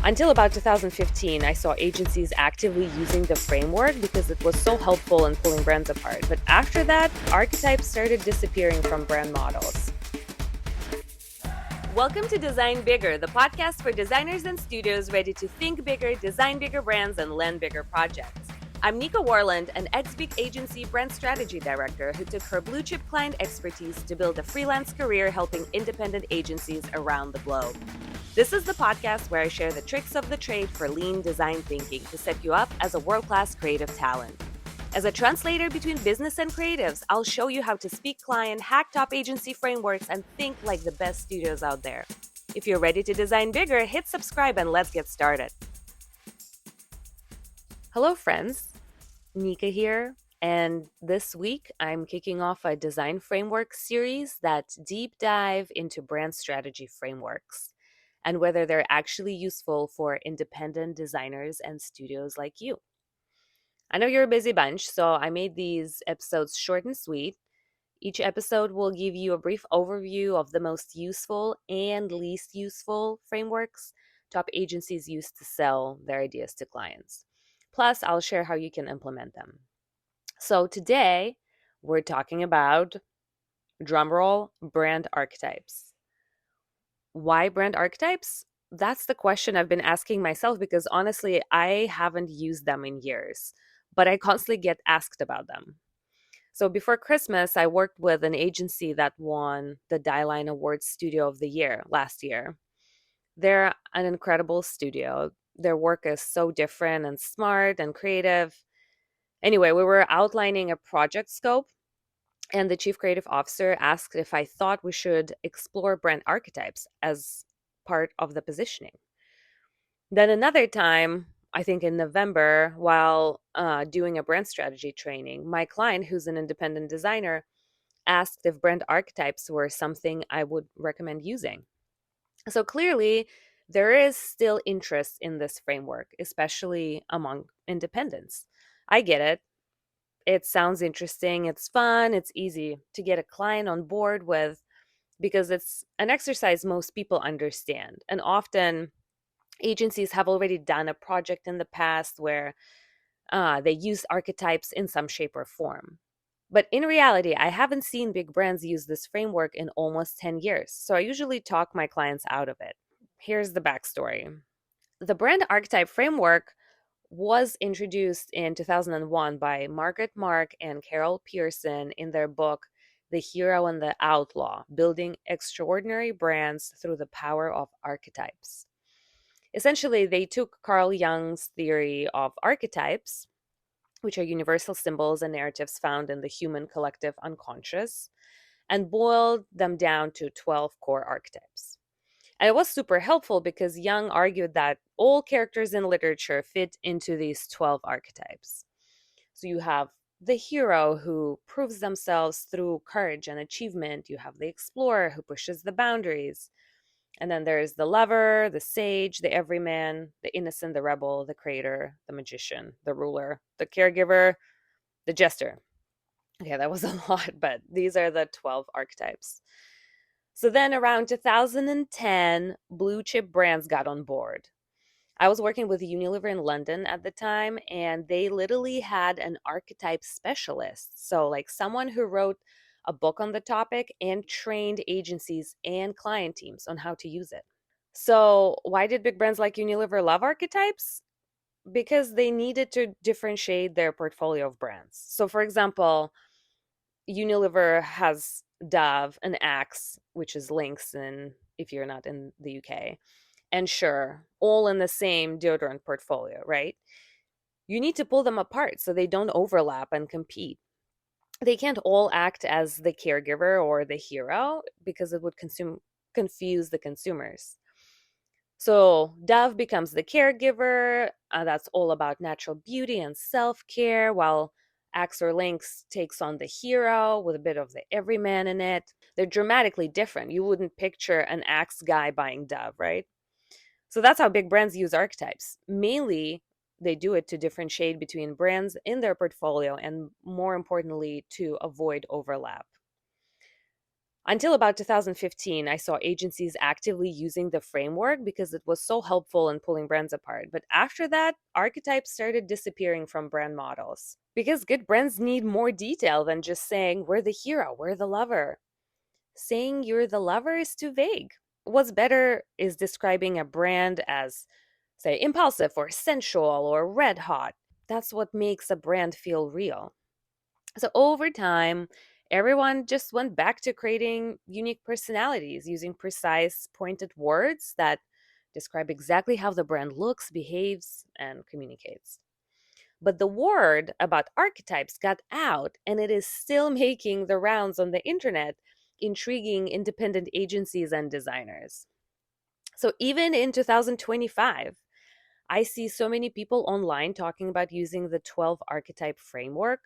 Until about 2015, I saw agencies actively using the framework because it was so helpful in pulling brands apart. But after that, archetypes started disappearing from brand models. Welcome to Design Bigger, the podcast for designers and studios ready to think bigger, design bigger brands, and land bigger projects. I'm Nika Warland, an ex-big agency brand strategy director who took her blue-chip client expertise to build a freelance career helping independent agencies around the globe. This is the podcast where I share the tricks of the trade for lean design thinking to set you up as a world-class creative talent. As a translator between business and creatives, I'll show you how to speak client, hack top agency frameworks, and think like the best studios out there. If you're ready to design bigger, hit subscribe and let's get started. Hello, friends. Nika here. And this week, I'm kicking off a design framework series that deep dive into brand strategy frameworks and whether they're actually useful for independent designers and studios like you. I know you're a busy bunch, so I made these episodes short and sweet. Each episode will give you a brief overview of the most useful and least useful frameworks top agencies use to sell their ideas to clients. Plus, I'll share how you can implement them. So today, we're talking about, drumroll, brand archetypes. Why brand archetypes? That's the question I've been asking myself because honestly, I haven't used them in years, but I constantly get asked about them. So before Christmas, I worked with an agency that won the Dieline Awards Studio of the Year last year. They're an incredible studio. Their work is so different and smart and creative. Anyway, we were outlining a project scope, and the chief creative officer asked if I thought we should explore brand archetypes as part of the positioning. Then another time, I think in November, while doing a brand strategy training, my client, who's an independent designer, asked if brand archetypes were something I would recommend using. So clearly, there is still interest in this framework, especially among independents. I get it. It sounds interesting, it's fun, it's easy to get a client on board with because it's an exercise most people understand. And often, agencies have already done a project in the past where they use archetypes in some shape or form. But in reality, I haven't seen big brands use this framework in almost 10 years. So I usually talk my clients out of it. Here's the backstory. The brand archetype framework was introduced in 2001 by Margaret and Carl Pearson in their book, The Hero and the Outlaw: Building Extraordinary Brands Through the Power of Archetypes. Essentially, they took Carl Jung's theory of archetypes, which are universal symbols and narratives found in the human collective unconscious, and boiled them down to 12 core archetypes. And it was super helpful because Jung argued that all characters in literature fit into these 12 archetypes. So you have the hero who proves themselves through courage and achievement. You have the explorer who pushes the boundaries. And then there's the lover, the sage, the everyman, the innocent, the rebel, the creator, the magician, the ruler, the caregiver, the jester. Okay, that was a lot, but these are the 12 archetypes. So then around 2010, blue chip brands got on board. I was working with Unilever in London at the time, and they literally had an archetype specialist. So, like someone who wrote a book on the topic and trained agencies and client teams on how to use it. So, why did big brands like Unilever love archetypes? Because they needed to differentiate their portfolio of brands. So, for example, Unilever has Dove and Axe, which is Lynx, and if you're not in the UK, and Sure, all in the same deodorant portfolio, right? You need to pull them apart so they don't overlap and compete. They can't all act as the caregiver or the hero because it would confuse the consumers. So Dove becomes the caregiver. That's all about natural beauty and self-care, while Axe or Lynx takes on the hero with a bit of the everyman in it. They're dramatically different. You wouldn't picture an Axe guy buying Dove, right? So that's how big brands use archetypes. Mainly, they do it to differentiate between brands in their portfolio and, more importantly, to avoid overlap. Until about 2015, I saw agencies actively using the framework because it was so helpful in pulling brands apart. But after that, archetypes started disappearing from brand models because good brands need more detail than just saying, we're the hero, we're the lover. Saying you're the lover is too vague. What's better is describing a brand as, say, impulsive or sensual or red hot. That's what makes a brand feel real. So over time, everyone just went back to creating unique personalities using precise, pointed words that describe exactly how the brand looks, behaves, and communicates. But the word about archetypes got out, and it is still making the rounds on the internet, intriguing independent agencies and designers. So even in 2025, I see so many people online talking about using the 12 archetype framework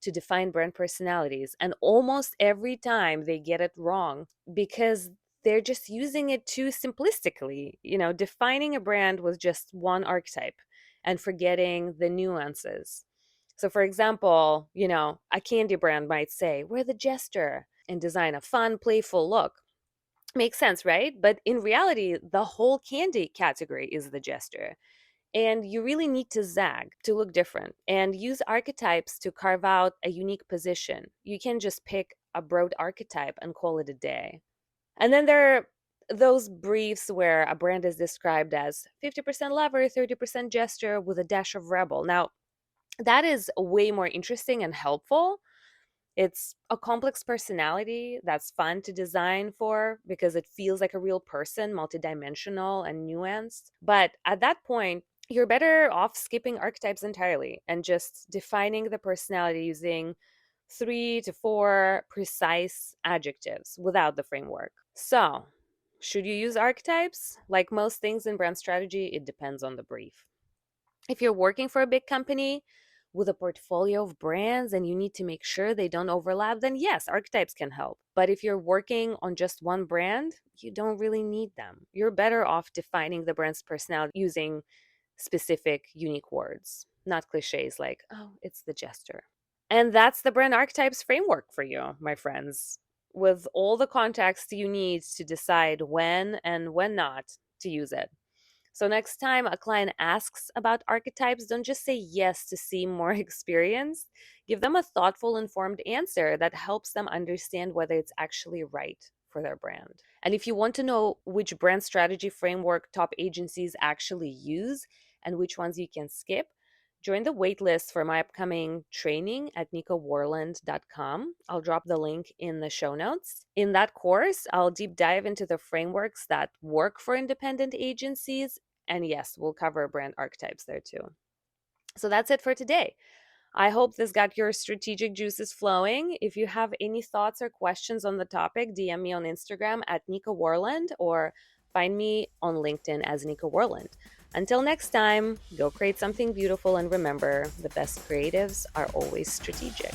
to define brand personalities. And almost every time they get it wrong because they're just using it too simplistically, defining a brand with just one archetype and forgetting the nuances. So, for example, a candy brand might say, we're the Jester, and design a fun, playful look. Makes sense, right? But in reality, the whole candy category is the Jester. And you really need to zag to look different and use archetypes to carve out a unique position. You can just pick a broad archetype and call it a day. And then there are those briefs where a brand is described as 50% lover, 30% Jester with a dash of rebel. Now, that is way more interesting and helpful. It's a complex personality that's fun to design for because it feels like a real person, multidimensional and nuanced. But at that point, you're better off skipping archetypes entirely and just defining the personality using 3 to 4 precise adjectives without the framework. So, should you use archetypes? Like most things in brand strategy, it depends on the brief. If you're working for a big company with a portfolio of brands and you need to make sure they don't overlap, then yes, archetypes can help. But if you're working on just one brand, you don't really need them. You're better off defining the brand's personality using specific, unique words, not cliches like, oh, it's the Jester. And that's the brand archetypes framework for you, my friends, with all the context you need to decide when and when not to use it. So next time a client asks about archetypes, don't just say yes to seem more experienced. Give them a thoughtful, informed answer that helps them understand whether it's actually right for their brand. And if you want to know which brand strategy framework top agencies actually use and which ones you can skip, join the waitlist for my upcoming training at nicowarland.com. I'll drop the link in the show notes. In that course, I'll deep dive into the frameworks that work for independent agencies. And yes, we'll cover brand archetypes there too. So that's it for today. I hope this got your strategic juices flowing. If you have any thoughts or questions on the topic, DM me on Instagram at Nico Warland or find me on LinkedIn as Nico Warland. Until next time, go create something beautiful and remember the best creatives are always strategic.